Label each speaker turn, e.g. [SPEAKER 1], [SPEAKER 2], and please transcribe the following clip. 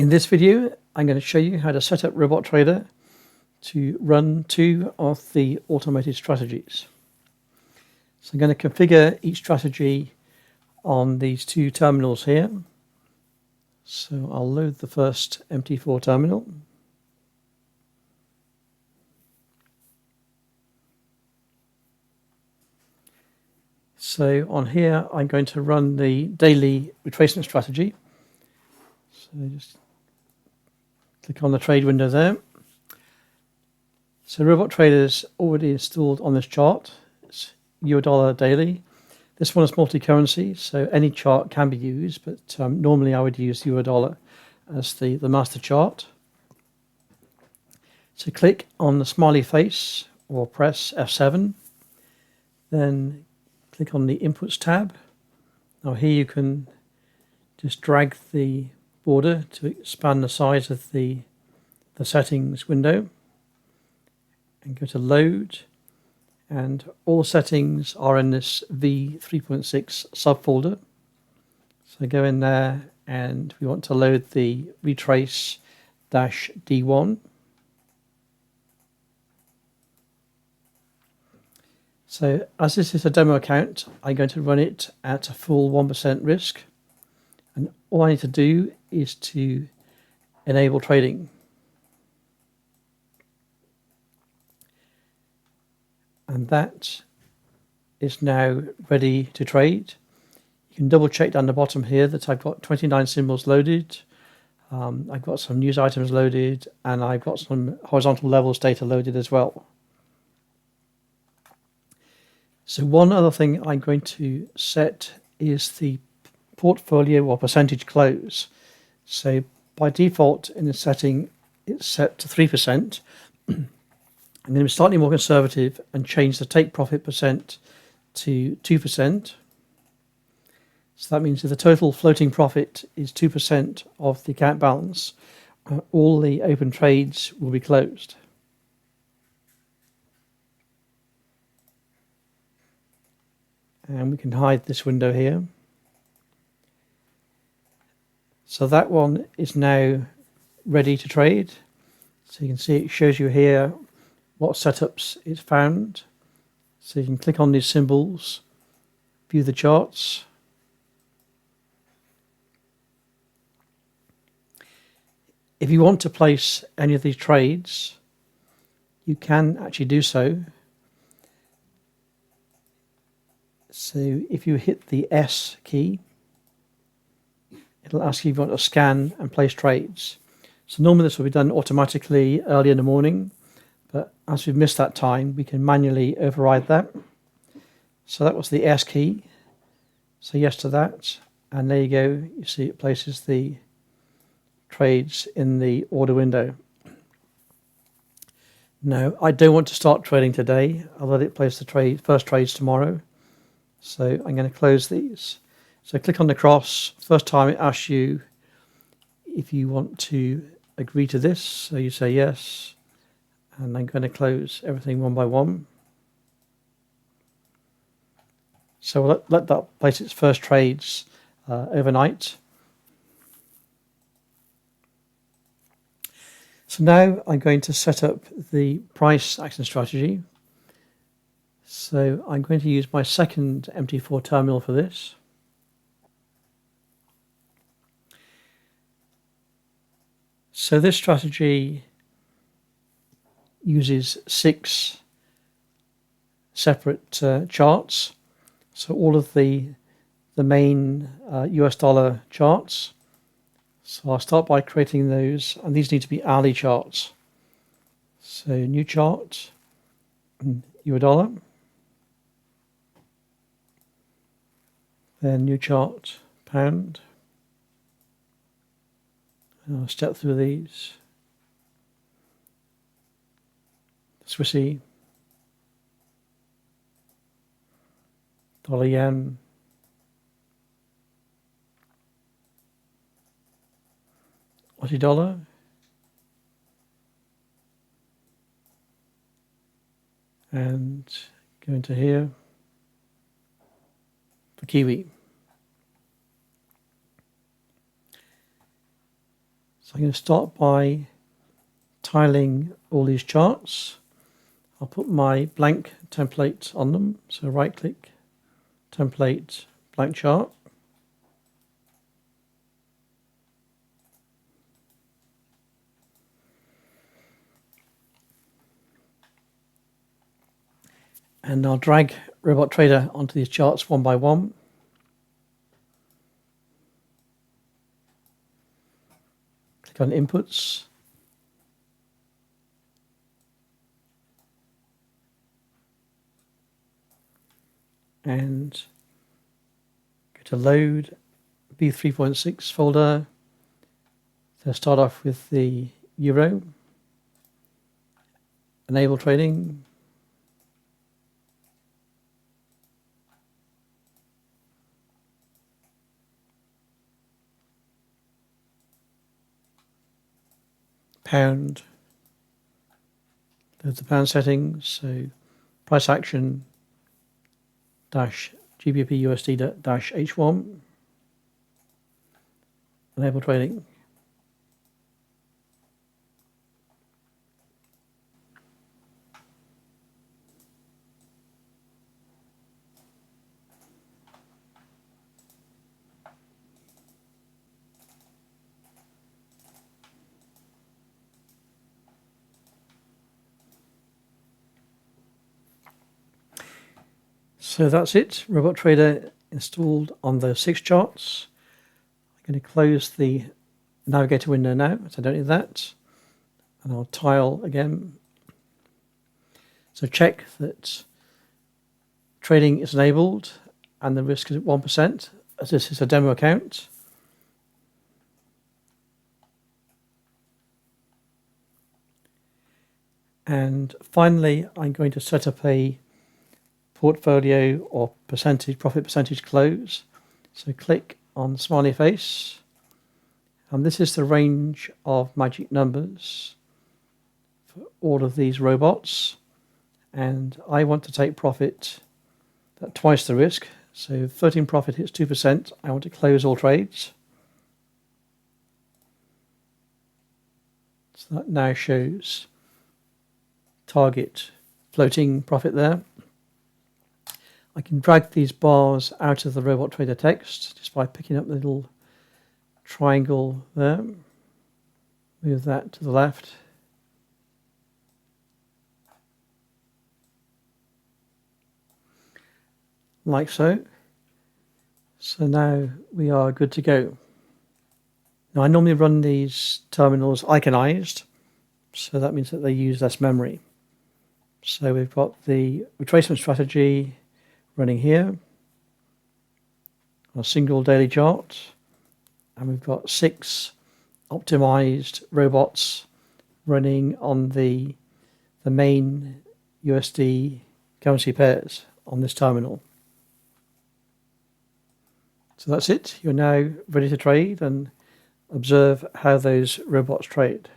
[SPEAKER 1] In this video, I'm going to show you how to set up Robot Trader to run two of the automated strategies. So I'm going to configure each strategy on these two terminals here. So I'll load the first MT4 terminal. So on here, I'm going to run the daily retracement strategy. So just click on the trade window there. So Robot Trader's already installed on this chart. It's Eurodollar daily. This one is multi-currency, so any chart can be used, but normally I would use Eurodollar as the master chart. So click on the smiley face or press F7. Then click on the Inputs tab. Now here you can just drag the border to expand the size of the settings window and go to Load, and all the settings are in this V3.6 subfolder. So go in there and we want to load the retrace-D1. So as this is a demo account, I'm going to run it at a full 1% risk. And all I need to do is to enable trading. And that is now ready to trade. You can double check down the bottom here that I've got 29 symbols loaded. I've got some news items loaded, and I've got some horizontal levels data loaded as well. So one other thing I'm going to set is the portfolio or percentage close. So by default in the setting, it's set to 3%. I'm going to be slightly more conservative and change the take profit percent to 2%. So that means if the total floating profit is 2% of the account balance, all the open trades will be closed. And we can hide this window here. So that one is now ready to trade. So you can see it shows you here what setups it's found. So you can click on these symbols, view the charts. If you want to place any of these trades, you can actually do so. So if you hit the S key, it'll ask you if you want to scan and place trades. So normally this will be done automatically early in the morning, but as we've missed that time, we can manually override that. So that was the S key. So yes to that. And there you go. You see it places the trades in the order window. No, I don't want to start trading today. I'll let it place the first trades tomorrow. So I'm going to close these. So click on the cross. First time it asks you if you want to agree to this. So you say yes. And I'm going to close everything one by one. So we'll let that place its first trades overnight. So now I'm going to set up the price action strategy. So I'm going to use my second MT4 terminal for this. So this strategy uses 6 separate charts. So all of the main US dollar charts. So I'll start by creating those, and these need to be hourly charts. So new chart, Eurodollar. Then new chart, pound. And I'll step through these. Swissy, dollar yen, Aussie dollar, and go into here for Kiwi. So I'm going to start by tiling all these charts. I'll put my blank template on them. So right click, template, blank chart. And I'll drag Robot Trader onto these charts one by one. Click on Inputs. And go to Load, B3.6 folder. So start off with the Euro. Enable trading. Pound. There's the pound settings. So price action dash GBP USD dash H1. Enable trading. So that's it, Robot Trader installed on those 6 charts. I'm going to close the navigator window now, so I don't need that. And I'll tile again. So check that trading is enabled and the risk is at 1%, as this is a demo account. And finally, I'm going to set up a portfolio or profit percentage close. So click on smiley face, and this is the range of magic numbers for all of these robots, and I want to take profit at twice the risk. So 13 profit hits 2%. I want to close all trades. So that now shows target floating profit there. I can drag these bars out of the Robot Trader text just by picking up the little triangle there. Move that to the left. Like so. So now we are good to go. Now I normally run these terminals iconized, so that means that they use less memory. So we've got the retracement strategy running here on a single daily chart, and we've got 6 optimized robots running on the main USD currency pairs on this terminal. So that's it. You're now ready to trade and observe how those robots trade.